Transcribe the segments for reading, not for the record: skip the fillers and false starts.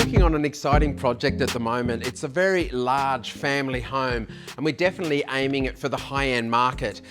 working on an exciting project at the moment. It's a very large family home and we're definitely aiming it for the high-end market.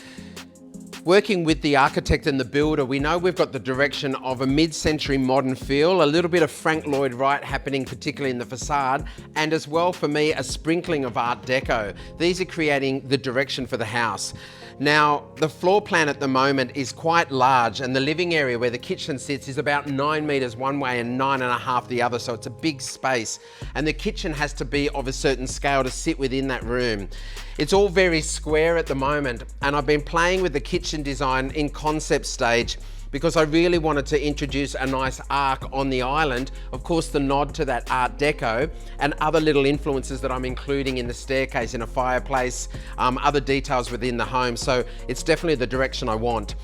Working with the architect and the builder, we know we've got the direction of a mid-century modern feel, a little bit of Frank Lloyd Wright happening particularly in the facade, and as well for me a sprinkling of Art Deco. These are creating the direction for the house. Now, the floor plan at the moment is quite large and the living area where the kitchen sits is about 9 meters one way and 9.5 the other, so it's a big space. And the kitchen has to be of a certain scale to sit within that room. It's all very square at the moment and I've been playing with the kitchen design in concept stage because I really wanted to introduce a nice arc on the island. Of course, the nod to that Art Deco and other little influences that I'm including in the staircase, in a fireplace, other details within the home. So it's definitely the direction I want.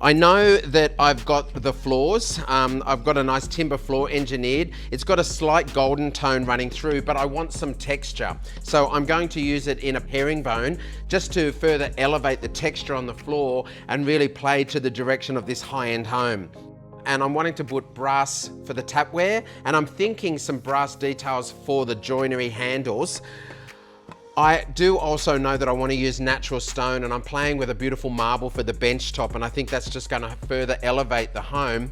I know that I've got the floors. I've got a nice timber floor engineered. It's got a slight golden tone running through, but I want some texture. So I'm going to use it in a herringbone just to further elevate the texture on the floor and really play to the direction of this high-end home. And I'm wanting to put brass for the tapware, and I'm thinking some brass details for the joinery handles. I do also know that I want to use natural stone and I'm playing with a beautiful marble for the bench top, and I think that's just going to further elevate the home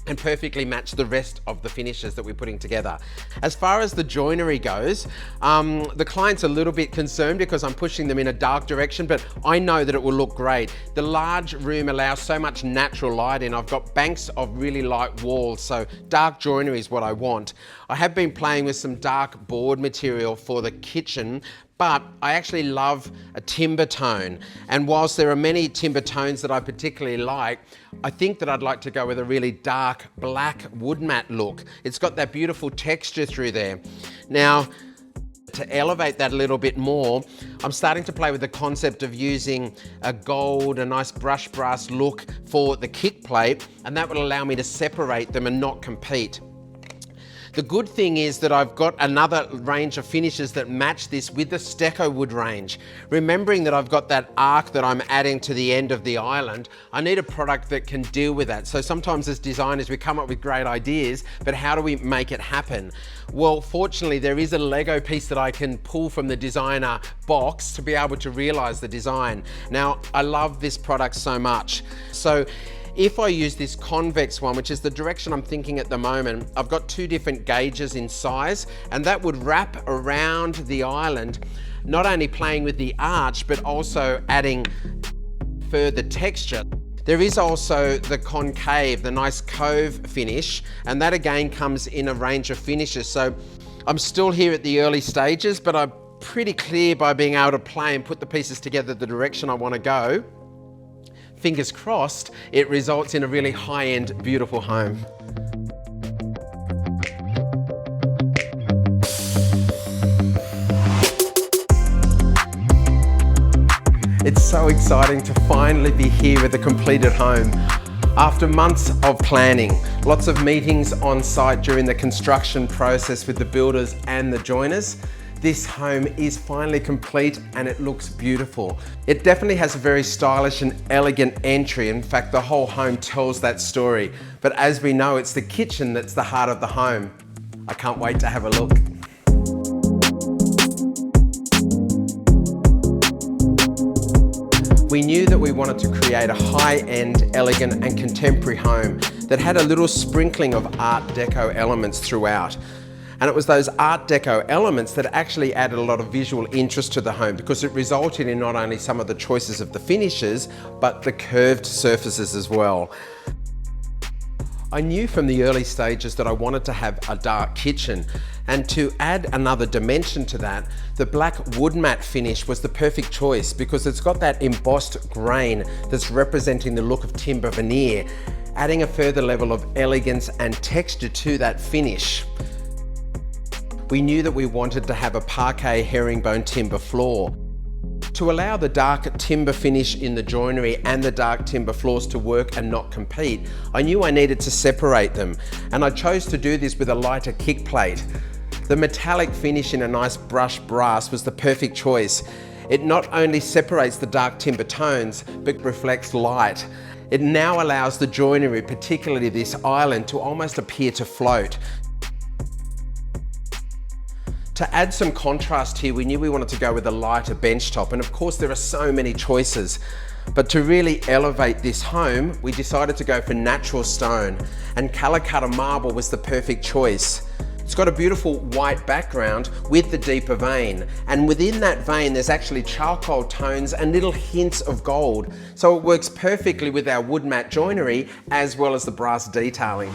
and perfectly match the rest of the finishes that we're putting together. As far as the joinery goes, the client's a little bit concerned because I'm pushing them in a dark direction, but I know that it will look great. The large room allows so much natural light in. I've got banks of really light walls, so dark joinery is what I want. I have been playing with some dark board material for the kitchen, but I actually love a timber tone. And whilst there are many timber tones that I particularly like, I think that I'd like to go with a really dark black wood mat look. It's got that beautiful texture through there. Now, to elevate that a little bit more, I'm starting to play with the concept of using a gold, a nice brushed brass look for the kick plate, and that will allow me to separate them and not compete. The good thing is that I've got another range of finishes that match this with the Deco wood range. Remembering that I've got that arc that I'm adding to the end of the island, I need a product that can deal with that. So sometimes as designers we come up with great ideas, but how do we make it happen? Well, fortunately there is a Lego piece that I can pull from the designer box to be able to realize the design. Now, I love this product so much. So if I use this convex one, which is the direction I'm thinking at the moment, I've got 2 different gauges in size, and that would wrap around the island, not only playing with the arch, but also adding further texture. There is also the concave, the nice cove finish, and that again comes in a range of finishes. So I'm still here at the early stages, but I'm pretty clear by being able to play and put the pieces together the direction I want to go. Fingers crossed, it results in a really high-end, beautiful home. It's so exciting to finally be here with a completed home. After months of planning, lots of meetings on site during the construction process with the builders and the joiners, this home is finally complete and it looks beautiful. It definitely has a very stylish and elegant entry. In fact, the whole home tells that story. But as we know, it's the kitchen that's the heart of the home. I can't wait to have a look. We knew that we wanted to create a high-end, elegant and contemporary home that had a little sprinkling of Art Deco elements throughout. And it was those Art Deco elements that actually added a lot of visual interest to the home because it resulted in not only some of the choices of the finishes, but the curved surfaces as well. I knew from the early stages that I wanted to have a dark kitchen, and to add another dimension to that, the black wood mat finish was the perfect choice because it's got that embossed grain that's representing the look of timber veneer, adding a further level of elegance and texture to that finish. We knew that we wanted to have a parquet herringbone timber floor. To allow the dark timber finish in the joinery and the dark timber floors to work and not compete, I knew I needed to separate them, and I chose to do this with a lighter kick plate. The metallic finish in a nice brushed brass was the perfect choice. It not only separates the dark timber tones, but reflects light. It now allows the joinery, particularly this island, to almost appear to float. To add some contrast here, we knew we wanted to go with a lighter benchtop, and of course there are so many choices. But to really elevate this home, we decided to go for natural stone, and Calcutta marble was the perfect choice. It's got a beautiful white background with the deeper vein, and within that vein there's actually charcoal tones and little hints of gold, so it works perfectly with our wood mat joinery as well as the brass detailing.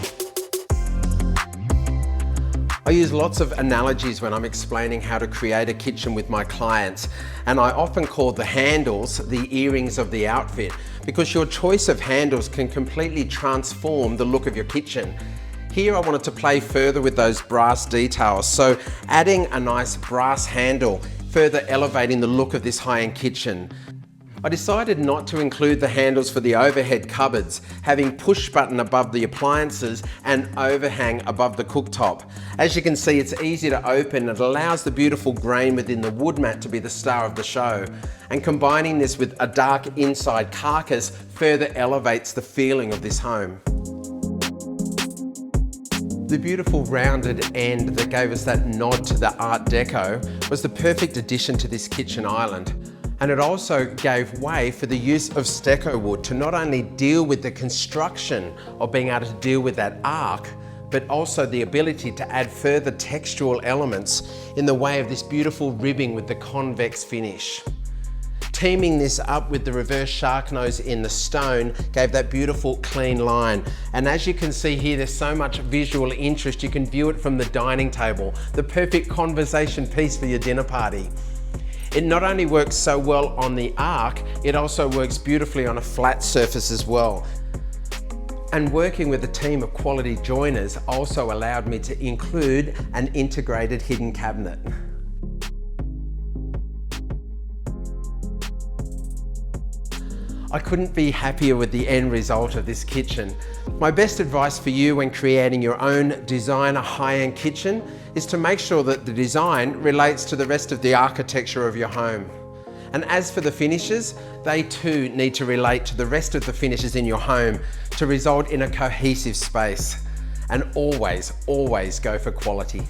I use lots of analogies when I'm explaining how to create a kitchen with my clients, and I often call the handles the earrings of the outfit, because your choice of handles can completely transform the look of your kitchen. Here I wanted to play further with those brass details, so adding a nice brass handle, further elevating the look of this high-end kitchen. I decided not to include the handles for the overhead cupboards, having push button above the appliances and overhang above the cooktop. As you can see, it's easy to open. It allows the beautiful grain within the wood mat to be the star of the show. And combining this with a dark inside carcass further elevates the feeling of this home. The beautiful rounded end that gave us that nod to the Art Deco was the perfect addition to this kitchen island. And it also gave way for the use of stucco wood to not only deal with the construction of being able to deal with that arc, but also the ability to add further textural elements in the way of this beautiful ribbing with the convex finish. Teaming this up with the reverse shark nose in the stone gave that beautiful clean line. And as you can see here, there's so much visual interest. You can view it from the dining table, the perfect conversation piece for your dinner party. It not only works so well on the arc, it also works beautifully on a flat surface as well. And working with a team of quality joiners also allowed me to include an integrated hidden cabinet. I couldn't be happier with the end result of this kitchen. My best advice for you when creating your own designer high-end kitchen is to make sure that the design relates to the rest of the architecture of your home. And as for the finishes, they too need to relate to the rest of the finishes in your home to result in a cohesive space. And always, always go for quality.